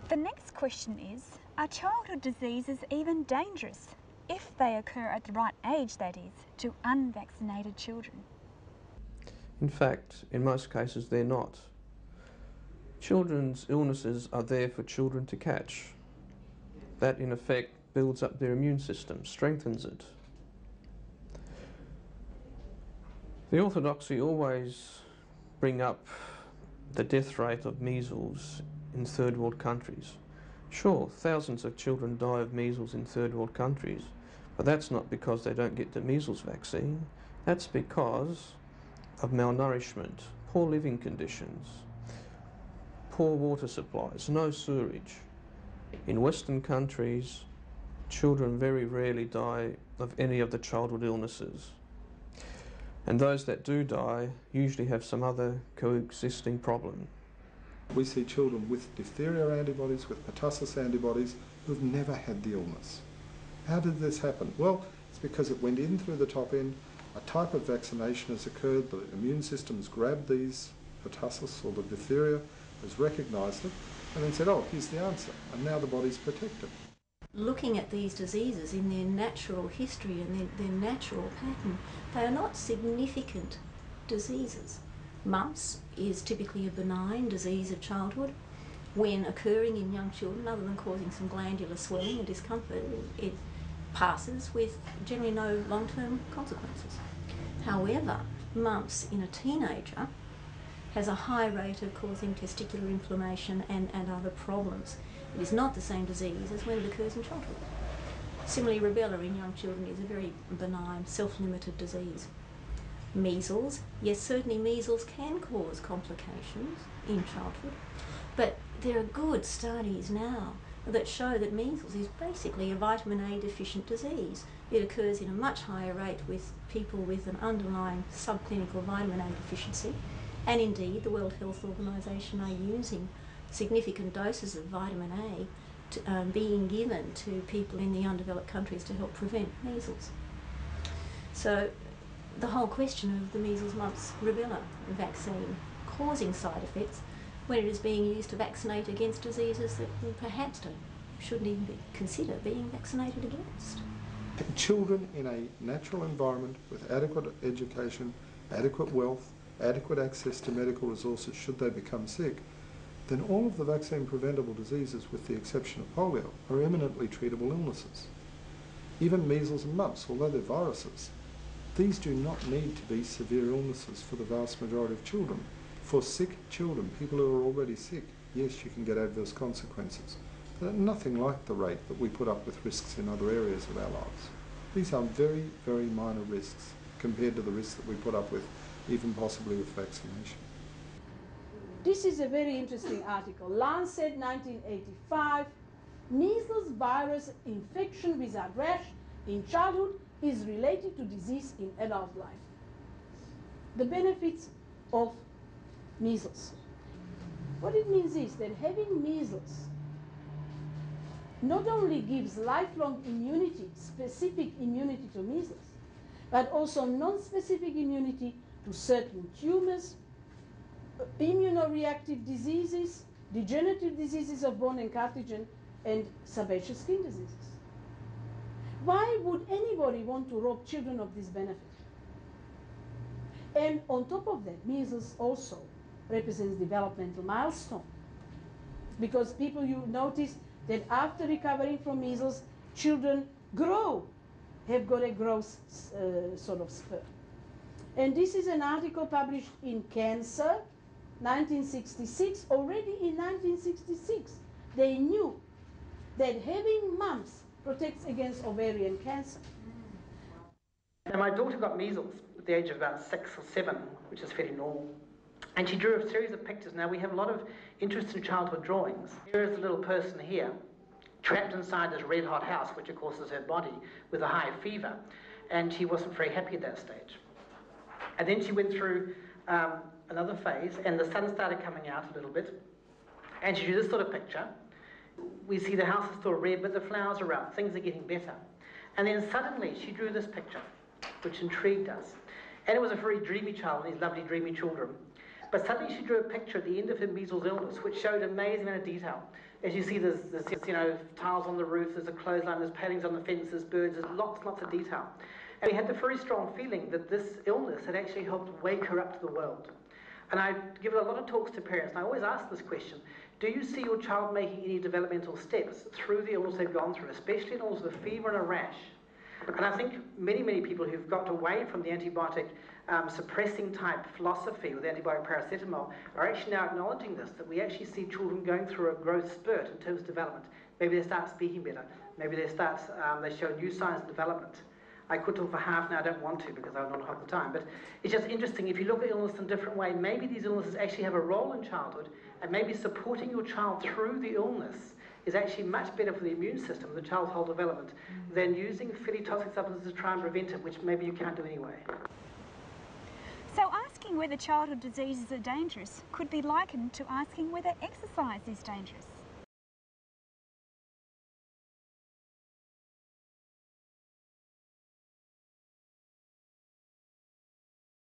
The next question is, are childhood diseases even dangerous if they occur at the right age, that is, to unvaccinated children? In fact, in most cases they're not. Children's illnesses are there for children to catch. That, in effect, builds up their immune system, strengthens it. The orthodoxy always bring up the death rate of measles in third world countries. Sure, thousands of children die of measles in third world countries, but that's not because they don't get the measles vaccine. That's because of malnourishment, poor living conditions, poor water supplies, no sewerage. In Western countries, children very rarely die of any of the childhood illnesses. And those that do die usually have some other coexisting problem. We see children with diphtheria antibodies, with pertussis antibodies, who've never had the illness. How did this happen? Well, it's because it went in through the top end, a type of vaccination has occurred, the immune system's grabbed these pertussis or the diphtheria, has recognised it, and then said, oh, here's the answer, and now the body's protected. Looking at these diseases in their natural history and their natural pattern, they are not significant diseases. Mumps is typically a benign disease of childhood. When occurring in young children, other than causing some glandular swelling and discomfort, it passes with generally no long-term consequences. However, mumps in a teenager has a high rate of causing testicular inflammation and other problems. It is not the same disease as when it occurs in childhood. Similarly, rubella in young children is a very benign, self-limited disease. Measles, yes, certainly measles can cause complications in childhood, but there are good studies now that show that measles is basically a vitamin A deficient disease. It occurs in a much higher rate with people with an underlying subclinical vitamin A deficiency, and indeed the World Health Organization are using significant doses of vitamin A being given to people in the undeveloped countries to help prevent measles. So the whole question of the measles, mumps, rubella vaccine causing side effects when it is being used to vaccinate against diseases that perhaps shouldn't even be considered being vaccinated against. Children in a natural environment with adequate education, adequate wealth, adequate access to medical resources should they become sick, then all of the vaccine preventable diseases, with the exception of polio, are eminently treatable illnesses. Even measles and mumps, although they're viruses, these do not need to be severe illnesses for the vast majority of children. For sick children, people who are already sick, yes, you can get adverse consequences, but nothing like the rate that we put up with risks in other areas of our lives. These are very, very minor risks compared to the risks that we put up with, even possibly with vaccination. This is a very interesting article. Lancet, 1985. Measles virus infection without rash in childhood is related to disease in adult life. The benefits of measles. What it means is that having measles not only gives lifelong immunity, specific immunity to measles, but also non-specific immunity to certain tumors, immunoreactive diseases, degenerative diseases of bone and cartilage, and sebaceous skin diseases. Why would anybody want to rob children of this benefit? And on top of that, measles also represents developmental milestone, because you notice that after recovering from measles, children have got a growth sort of spurt. And this is an article published in Cancer, 1966. Already in 1966, they knew that having mumps protects against ovarian cancer. Now, my daughter got measles at the age of about 6 or 7, which is fairly normal. And she drew a series of pictures. Now, we have a lot of interest in childhood drawings. Here is a little person here, trapped inside this red-hot house, which of course is her body, with a high fever. And she wasn't very happy at that stage. And then she went through another phase, and the sun started coming out a little bit. And she drew this sort of picture. We see the house is still red, but the flowers are out. Things are getting better. And then suddenly she drew this picture, which intrigued us. And it was a very dreamy child, these lovely dreamy children. But suddenly she drew a picture at the end of her measles illness, which showed an amazing amount of detail. As you see, there's tiles on the roof, there's a clothesline, there's palings on the fence, there's birds, there's lots of detail. And we had the very strong feeling that this illness had actually helped wake her up to the world. And I give a lot of talks to parents, and I always ask this question: do you see your child making any developmental steps through the illness they've gone through, especially in illness with a fever and a rash? And I think many people who've got away from the antibiotic suppressing type philosophy with antibiotic paracetamol are actually now acknowledging this, that we actually see children going through a growth spurt in terms of development. Maybe they start speaking better, maybe they show new signs of development. I could talk for half now, I don't want to because I don't have the time, but it's just interesting. If you look at illness in a different way, maybe these illnesses actually have a role in childhood, and maybe supporting your child through the illness is actually much better for the immune system, the child's whole development, than using fairly toxic substances to try and prevent it, which maybe you can't do anyway. So asking whether childhood diseases are dangerous could be likened to asking whether exercise is dangerous.